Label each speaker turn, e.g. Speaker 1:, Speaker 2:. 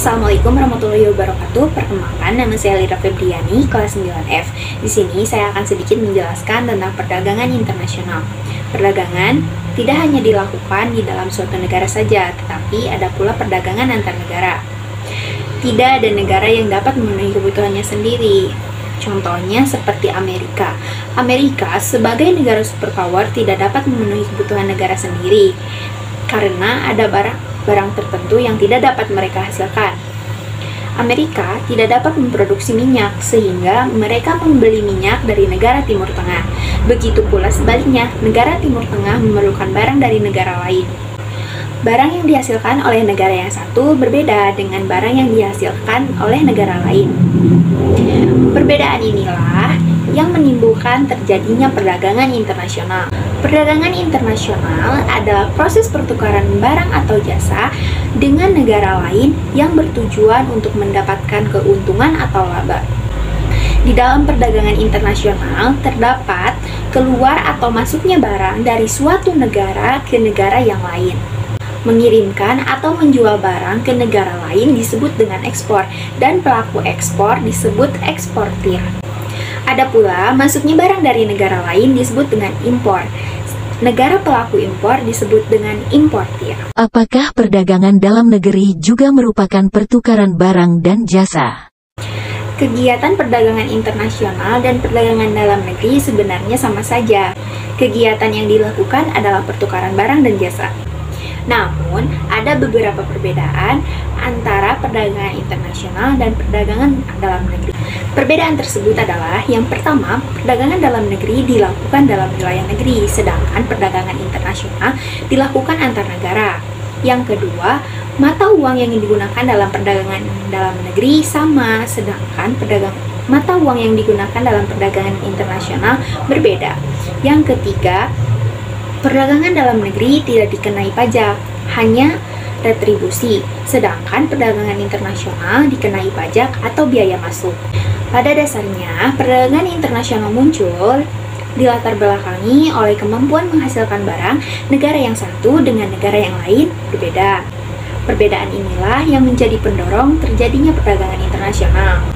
Speaker 1: Assalamualaikum warahmatullahi wabarakatuh. Perkenalkan, nama saya Lira Febriani, kelas 9F. Di sini saya akan sedikit menjelaskan tentang perdagangan internasional. Perdagangan tidak hanya dilakukan di dalam suatu negara saja, tetapi ada pula perdagangan antar negara. Tidak ada negara yang dapat memenuhi kebutuhannya sendiri. Contohnya seperti Amerika. Amerika sebagai negara superpower tidak dapat memenuhi kebutuhan negara sendiri karena ada barang tertentu yang tidak dapat mereka hasilkan. Amerika tidak dapat memproduksi minyak, sehingga mereka membeli minyak dari negara Timur Tengah. Begitu pula sebaliknya, negara Timur Tengah memerlukan barang dari negara lain. Barang yang dihasilkan oleh negara yang satu berbeda dengan barang yang dihasilkan oleh negara lain. Perbedaan inilah yang menimbulkan terjadinya perdagangan internasional. Perdagangan internasional adalah proses pertukaran barang atau jasa dengan negara lain yang bertujuan untuk mendapatkan keuntungan atau laba. Di dalam perdagangan internasional terdapat keluar atau masuknya barang dari suatu negara ke negara yang lain. Mengirimkan atau menjual barang ke negara lain disebut dengan ekspor, dan pelaku ekspor disebut eksportir. Ada pula masuknya barang dari negara lain disebut dengan impor. Negara pelaku impor disebut dengan importir.
Speaker 2: Apakah perdagangan dalam negeri juga merupakan pertukaran barang dan jasa?
Speaker 1: Kegiatan perdagangan internasional dan perdagangan dalam negeri sebenarnya sama saja. Kegiatan yang dilakukan adalah pertukaran barang dan jasa. Namun, ada beberapa perbedaan antara perdagangan internasional dan perdagangan dalam negeri. Perbedaan tersebut adalah, yang pertama, perdagangan dalam negeri dilakukan dalam wilayah negeri, sedangkan perdagangan internasional dilakukan antar negara. Yang kedua, mata uang yang digunakan dalam perdagangan dalam negeri sama, sedangkan mata uang yang digunakan dalam perdagangan internasional berbeda. Yang ketiga, perdagangan dalam negeri tidak dikenai pajak, hanya retribusi, sedangkan perdagangan internasional dikenai pajak atau biaya masuk. Pada dasarnya, perdagangan internasional muncul dilatar belakangi oleh kemampuan menghasilkan barang negara yang satu dengan negara yang lain berbeda. Perbedaan inilah yang menjadi pendorong terjadinya perdagangan internasional.